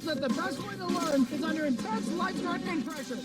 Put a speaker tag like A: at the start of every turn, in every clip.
A: That the best way to learn is under intense life-threatening pressure.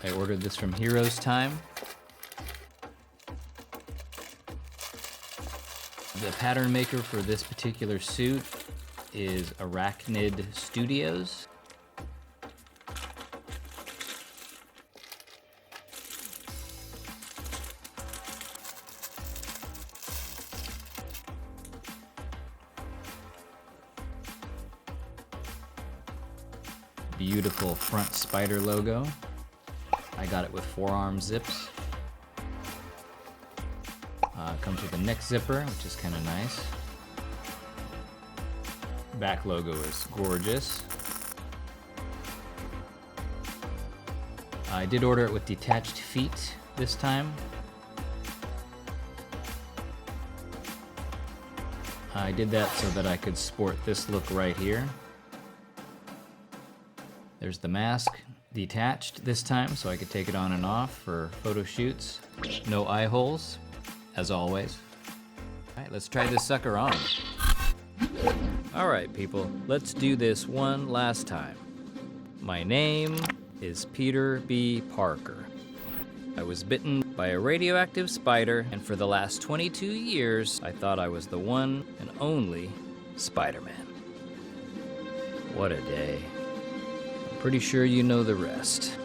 B: I ordered this from Heroes Time. The pattern maker for this particular suit is Arachnid Studios. Beautiful front spider logo. I got it with forearm zips. Comes with a neck zipper, which is kind of nice. Back logo is gorgeous. I did order it with detached feet this time. I did that so that I could sport this look right here. There's the mask, detached this time, so I could take it on and off for photo shoots. No eye holes, as always. All right, let's try this sucker on. All right, people, let's do this one last time. My name is Peter B. Parker. I was bitten by a radioactive spider, and for the last 22 years, I thought I was the one and only Spider-Man. What a day. Pretty sure you know the rest.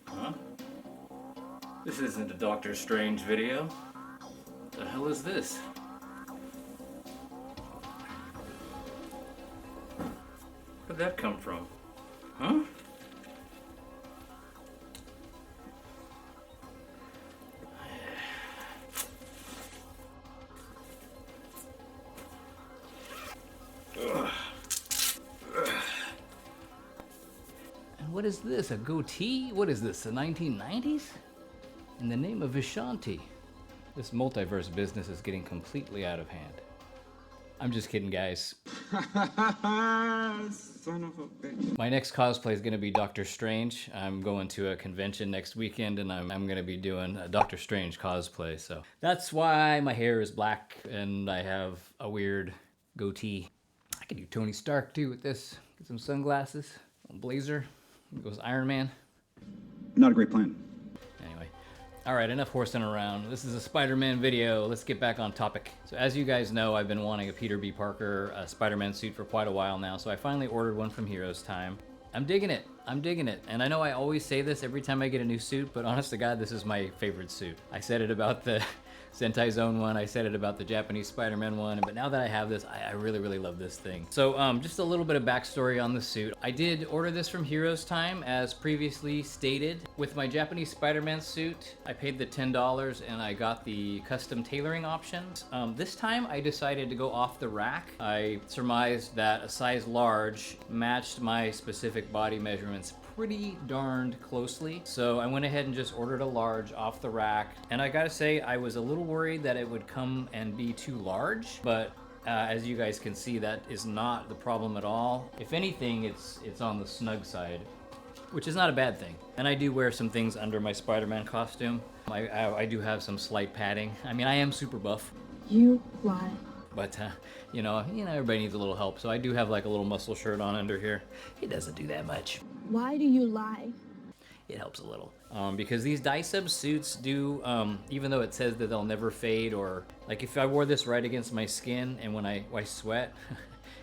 B: Huh? This isn't a Doctor Strange video. What the hell is this? Where'd that come from? Huh? And what is this? A goatee? What is this? The 1990s? In the name of Vishanti. This multiverse business is getting completely out of hand. I'm just kidding, guys.
C: Son of a bitch.
B: My next cosplay is going to be Doctor Strange. I'm going to a convention next weekend, and I'm going to be doing a Doctor Strange cosplay. So that's why my hair is black, and I have a weird goatee. I could do Tony Stark, too, with this. Get some sunglasses, a blazer. There goes Iron Man.
C: Not a great plan.
B: Anyway. All right, enough horsing around. This is a Spider-Man video. Let's get back on topic. So as you guys know, I've been wanting a Peter B. Parker Spider-Man suit for quite a while now, so I finally ordered one from Heroes Time. I'm digging it. I'm digging it. And I know I always say this every time I get a new suit, but honest to God, this is my favorite suit. I said it about the Sentai Zone one, I said it about the Japanese Spider-Man one, but now that I have this, I really, really love this thing. So just a little bit of backstory on the suit. I did order this from Heroes Time, as previously stated. With my Japanese Spider-Man suit, I paid the $10 and I got the custom tailoring options. This time I decided to go off the rack. I surmised that a size large matched my specific body measurements pretty darned closely. So I went ahead and just ordered a large off the rack. And I gotta say, I was a little worried that it would come and be too large, but as you guys can see, that is not the problem at all. If anything, it's on the snug side, which is not a bad thing. And I do wear some things under my Spider-Man costume. I do have some slight padding. I mean, I am super buff.
D: You lie.
B: But, you know, everybody needs a little help. So I do have like a little muscle shirt on under here. It doesn't do that much.
D: Why do you lie?
B: It helps a little. because these dye sub suits do, even though it says that they'll never fade, or like if I wore this right against my skin and when I sweat,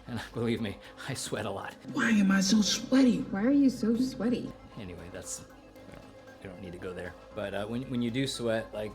B: and believe me, I sweat a lot.
A: Why am I so sweaty? Why are you so sweaty?
B: Anyway, that's, I don't need to go there. But when you do sweat, like,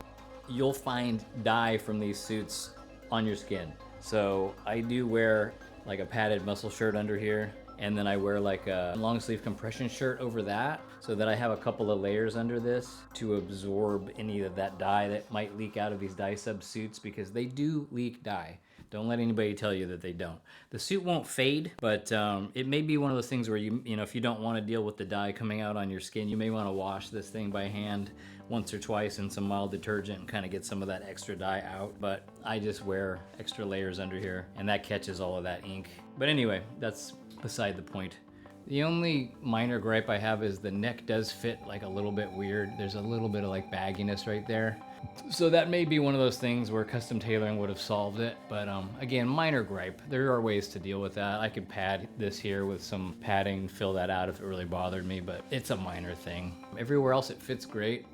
B: you'll find dye from these suits on your skin. So I do wear like a padded muscle shirt under here, and then I wear like a long sleeve compression shirt over that, so that I have a couple of layers under this to absorb any of that dye that might leak out of these dye sub suits, because they do leak dye. Don't let anybody tell you that they don't. The suit won't fade, but it may be one of those things where you know, if you don't want to deal with the dye coming out on your skin, you may want to wash this thing by hand once or twice in some mild detergent and kind of get some of that extra dye out. But I just wear extra layers under here, and that catches all of that ink. But anyway, that's beside the point. The only minor gripe I have is the neck does fit like a little bit weird. There's a little bit of like bagginess right there. So that may be one of those things where custom tailoring would have solved it. But again, minor gripe. There are ways to deal with that. I could pad this here with some padding, fill that out if it really bothered me, but it's a minor thing. Everywhere else it fits great.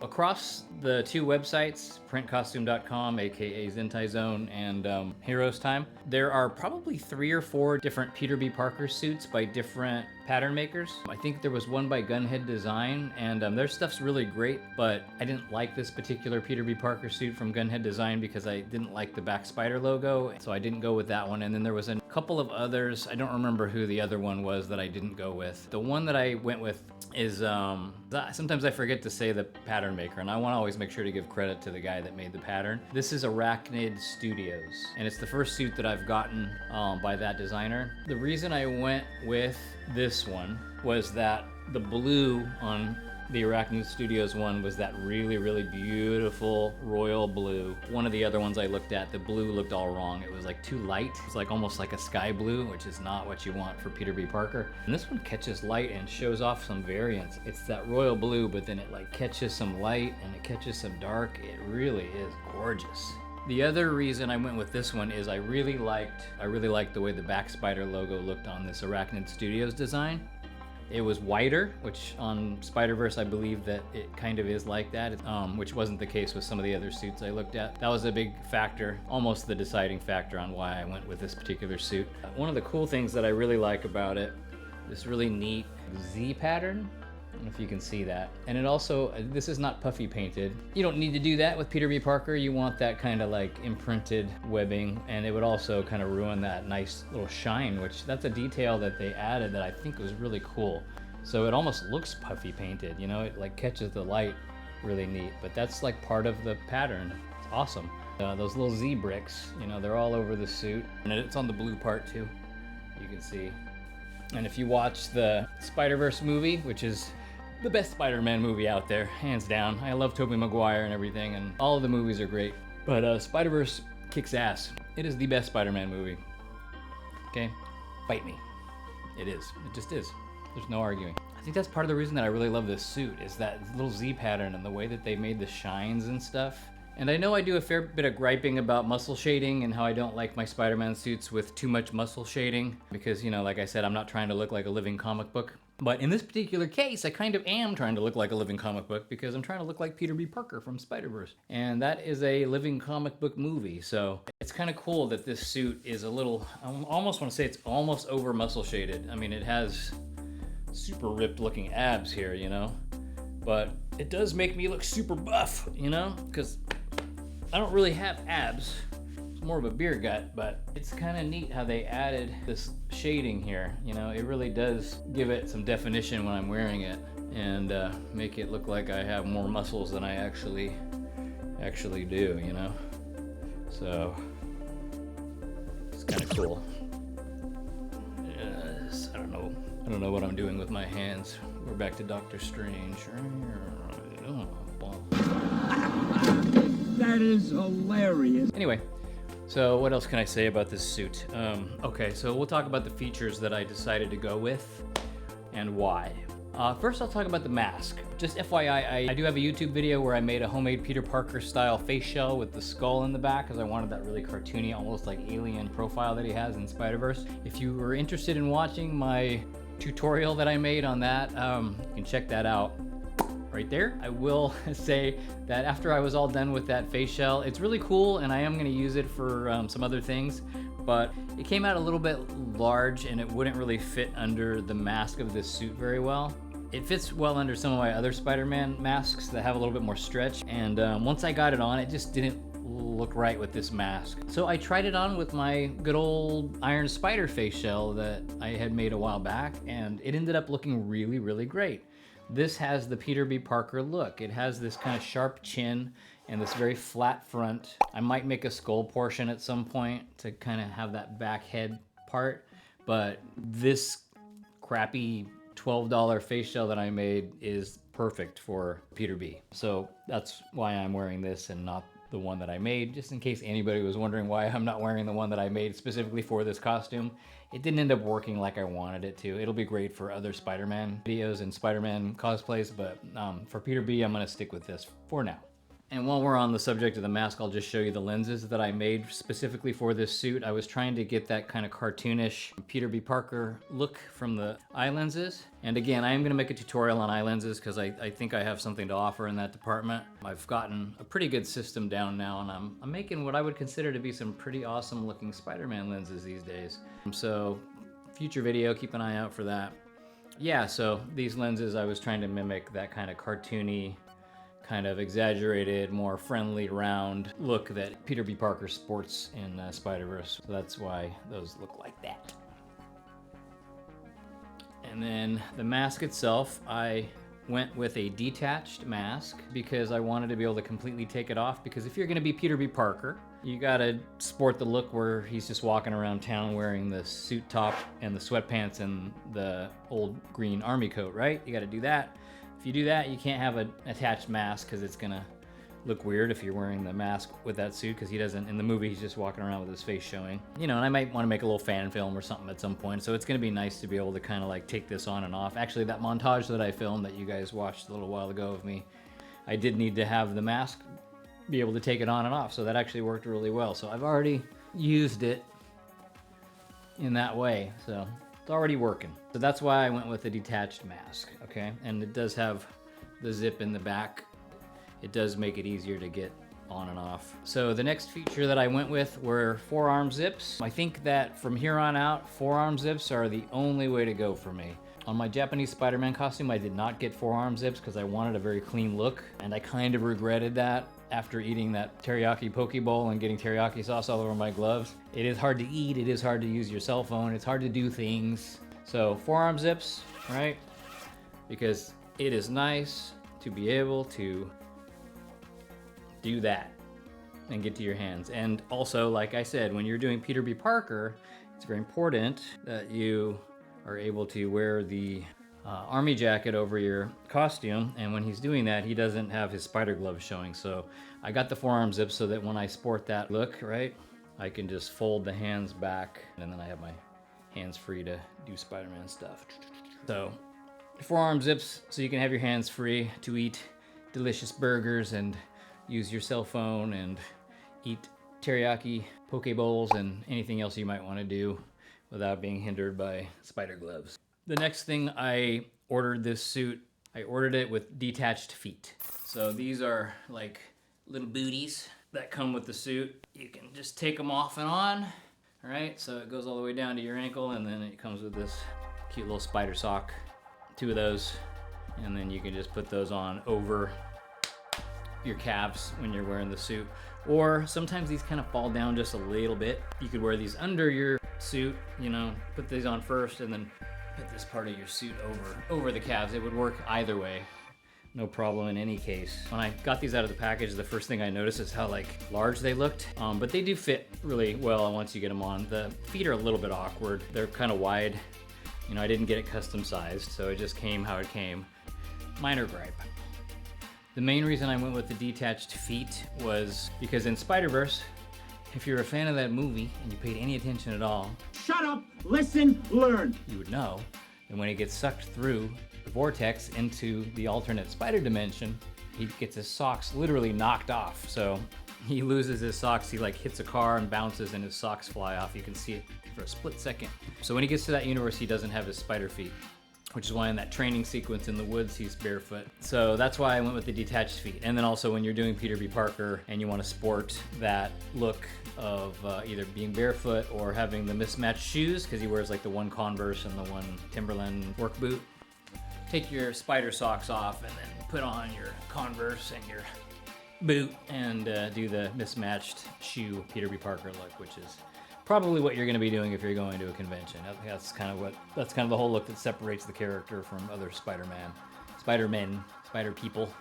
B: Across the two websites, printcostume.com, aka Zentai Zone, and Heroes Time, there are probably 3 or 4 different Peter B. Parker suits by different pattern makers. I think there was one by Gunhead Design, and their stuff's really great, but I didn't like this particular Peter B. Parker suit from Gunhead Design because I didn't like the back spider logo, so I didn't go with that one. And then there was a couple of others. I don't remember who the other one was that I didn't go with. The one that I went with is, sometimes I forget to say the pattern maker, and I want to always make sure to give credit to the guy that made the pattern. This is Arachnid Studios, and it's the first suit that I've gotten by that designer. The reason I went with this one was that the blue on the Arachnid Studios one was that really, really beautiful royal blue. One of the other ones I looked at, the blue looked all wrong. It was like too light. It's like almost like a sky blue, which is not what you want for Peter B. Parker. And this one catches light and shows off some variance. It's that royal blue, but then it like catches some light and it catches some dark. It really is gorgeous. The other reason I went with this one is I really liked the way the back spider logo looked on this Arachnid Studios design. It was whiter, which on Spiderverse I believe that it kind of is like that, which wasn't the case with some of the other suits I looked at. That was a big factor, almost the deciding factor on why I went with this particular suit. One of the cool things that I really like about it, this really neat Z pattern. I don't know if you can see that. And it also, this is not puffy painted. You don't need to do that with Peter B. Parker. You want that kind of like imprinted webbing, and it would also kind of ruin that nice little shine, which that's a detail that they added that I think was really cool. So it almost looks puffy painted, you know, it like catches the light really neat, but that's like part of the pattern. It's awesome. Those little Z bricks, you know, they're all over the suit, and it's on the blue part too, you can see. And if you watch the Spiderverse movie, which is the best Spider-Man movie out there, hands down. I love Tobey Maguire and everything, and all of the movies are great. But Spider-Verse kicks ass. It is the best Spider-Man movie. Okay? Fight me. It is. It just is. There's no arguing. I think that's part of the reason that I really love this suit, is that little Z pattern and the way that they made the shines and stuff. And I know I do a fair bit of griping about muscle shading and how I don't like my Spider-Man suits with too much muscle shading because, you know, like I said, I'm not trying to look like a living comic book. But in this particular case, I kind of am trying to look like a living comic book because I'm trying to look like Peter B. Parker from Spider-Verse. And that is a living comic book movie. So it's kind of cool that this suit is a little, I almost want to say it's almost over muscle shaded. I mean, it has super ripped looking abs here, you know, but it does make me look super buff, you know, because I don't really have abs. It's more of a beer gut, but it's kind of neat how they added this shading here. You know, it really does give it some definition when I'm wearing it and make it look like I have more muscles than I actually do, you know? So it's kind of cool. I don't know what I'm doing with my hands. We're back to Doctor Strange.
A: That is hilarious.
B: Anyway, so what else can I say about this suit? Okay, so we'll talk about the features that I decided to go with and why. First, I'll talk about the mask. Just FYI, I do have a YouTube video where I made a homemade Peter Parker style face shell with the skull in the back because I wanted that really cartoony, almost like alien profile that he has in Spider-Verse. If you were interested in watching my tutorial that I made on that, you can check that out. right there. I will say that after I was all done with that face shell, it's really cool and I am gonna use it for some other things, but it came out a little bit large and it wouldn't really fit under the mask of this suit very well. It fits well under some of my other Spider-Man masks that have a little bit more stretch, and once I got it on, it just didn't look right with this mask. So I tried it on with my good old Iron Spider face shell that I had made a while back, and it ended up looking really, really great. This has the Peter B. Parker look. It has this kind of sharp chin and this very flat front. I might make a skull portion at some point to kind of have that back head part, but this crappy $12 face shell that I made is perfect for Peter B. So that's why I'm wearing this and not the one that I made, just in case anybody was wondering why I'm not wearing the one that I made specifically for this costume. It didn't end up working like I wanted it to. It'll be great for other Spider-Man videos and Spider-Man cosplays, but for Peter B, I'm gonna stick with this for now. And while we're on the subject of the mask, I'll just show you the lenses that I made specifically for this suit. I was trying to get that kind of cartoonish Peter B. Parker look from the eye lenses. And again, I am gonna make a tutorial on eye lenses because I think I have something to offer in that department. I've gotten a pretty good system down now, and I'm making what I would consider to be some pretty awesome looking Spider-Man lenses these days. So future video, keep an eye out for that. Yeah, so these lenses, I was trying to mimic that kind of cartoony, kind of exaggerated, more friendly, round look that Peter B. Parker sports in Spiderverse. So that's why those look like that. And then the mask itself, I went with a detached mask because I wanted to be able to completely take it off, because if you're gonna be Peter B. Parker, you gotta sport the look where he's just walking around town wearing the suit top and the sweatpants and the old green army coat, right? You gotta do that. If you do that, you can't have an attached mask because it's gonna look weird if you're wearing the mask with that suit, because he doesn't, in the movie, he's just walking around with his face showing. You know, and I might want to make a little fan film or something at some point, so it's gonna be nice to be able to kind of like take this on and off. Actually, that montage that I filmed that you guys watched a little while ago of me, I did need to have the mask be able to take it on and off, so that actually worked really well. So I've already used it in that way, so it's already working. So that's why I went with a detached mask, okay? And it does have the zip in the back. It does make it easier to get on and off. So the next feature that I went with were forearm zips. I think that from here on out, forearm zips are the only way to go for me. On my Japanese Spider-Man costume, I did not get forearm zips because I wanted a very clean look, and I kind of regretted that after eating that teriyaki poke bowl and getting teriyaki sauce all over my gloves. It is hard to eat, it is hard to use your cell phone, it's hard to do things. So forearm zips, right? Because it is nice to be able to do that and get to your hands. And also, like I said, when you're doing Peter B. Parker, it's very important that you are able to wear the army jacket over your costume, and when he's doing that, he doesn't have his spider gloves showing. So I got the forearm zip so that when I sport that look, right, I can just fold the hands back, and then I have my hands free to do Spider-Man stuff. So forearm zips so you can have your hands free to eat delicious burgers and use your cell phone and eat teriyaki poke bowls and anything else you might want to do without being hindered by spider gloves. The next thing I ordered this suit, I ordered it with detached feet. So these are like little booties that come with the suit. You can just take them off and on, all right? So it goes all the way down to your ankle, and then it comes with this cute little spider sock, 2 of those, and then you can just put those on over your calves when you're wearing the suit. Or sometimes these kind of fall down just a little bit. You could wear these under your suit, you know, put these on first and then put this part of your suit over the calves. It would work either way. No problem in any case. When I got these out of the package, the first thing I noticed is how like large they looked, but they do fit really well once you get them on. The feet are a little bit awkward. They're kind of wide. You know, I didn't get it custom sized, so it just came how it came. Minor gripe. The main reason I went with the detached feet was because in Spiderverse, if you're a fan of that movie and you paid any attention at all,
A: Shut up, listen, learn.
B: you would know that when he gets sucked through the vortex into the alternate spider dimension, he gets his socks literally knocked off. So he loses his socks, he like hits a car and bounces and his socks fly off. You can see it for a split second. So when he gets to that universe, he doesn't have his spider feet. which is why in that training sequence in the woods he's barefoot. So that's why I went with the detached feet. And then also when you're doing Peter B. Parker and you want to sport that look of either being barefoot or having the mismatched shoes, because he wears like the one Converse and the one Timberland work boot. Take your spider socks off and then put on your Converse and your boot and do the mismatched shoe Peter B. Parker look, which is probably what you're going to be doing if you're going to a convention. That's kind of the whole look that separates the character from other Spider-Men, Spider people.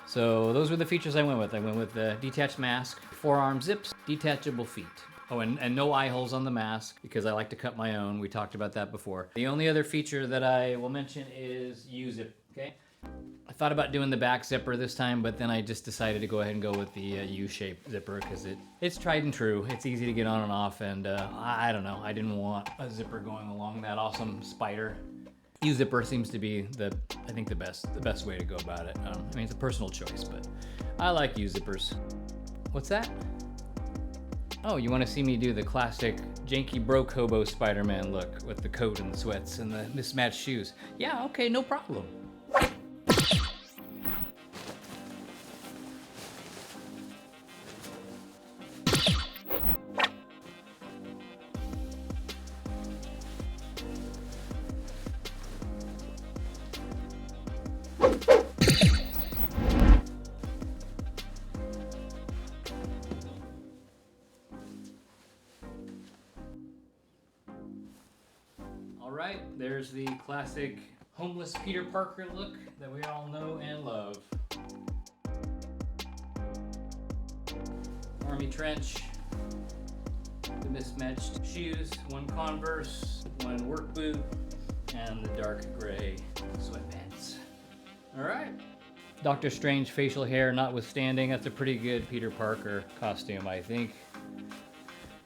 B: So those were the features I went with. I went with the detached mask, forearm zips, detachable feet. Oh, and no eye holes on the mask because I like to cut my own. We talked about that before. The only other feature that I will mention is U-zip, okay? I thought about doing the back zipper this time, but then I just decided to go ahead and go with the U-shaped zipper because it's tried and true. It's easy to get on and off, and I don't know. I didn't want a zipper going along that awesome spider. U-zipper seems to be the best way to go about it. I mean, it's a personal choice, but I like U-zippers. What's that? Oh, you want to see me do the classic Janky broke Hobo Spider-Man look with the coat and the sweats and the mismatched shoes? Yeah, okay, no problem. Alright, there's the classic homeless Peter Parker look that we all know and love. Army trench, the mismatched shoes, one Converse, one work boot, and the dark gray sweatpants. Alright. Doctor Strange facial hair notwithstanding, that's a pretty good Peter Parker costume, I think.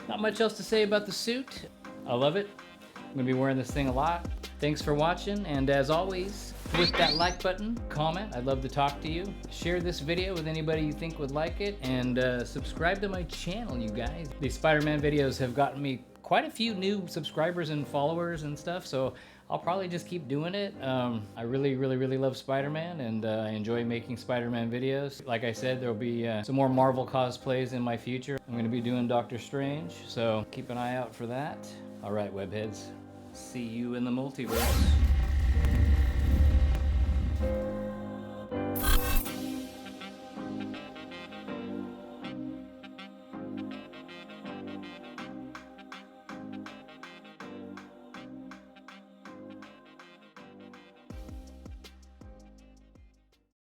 B: Not much else to say about the suit. I love it. I'm gonna be wearing this thing a lot. Thanks for watching, and as always, hit that like button, comment, I'd love to talk to you. Share this video with anybody you think would like it, and subscribe to my channel, you guys. These Spider-Man videos have gotten me quite a few new subscribers and followers and stuff, so I'll probably just keep doing it. I really love Spider-Man, and I enjoy making Spider-Man videos. Like I said, there'll be some more Marvel cosplays in my future. I'm gonna be doing Doctor Strange, so keep an eye out for that. All right, webheads. See you in the multiverse.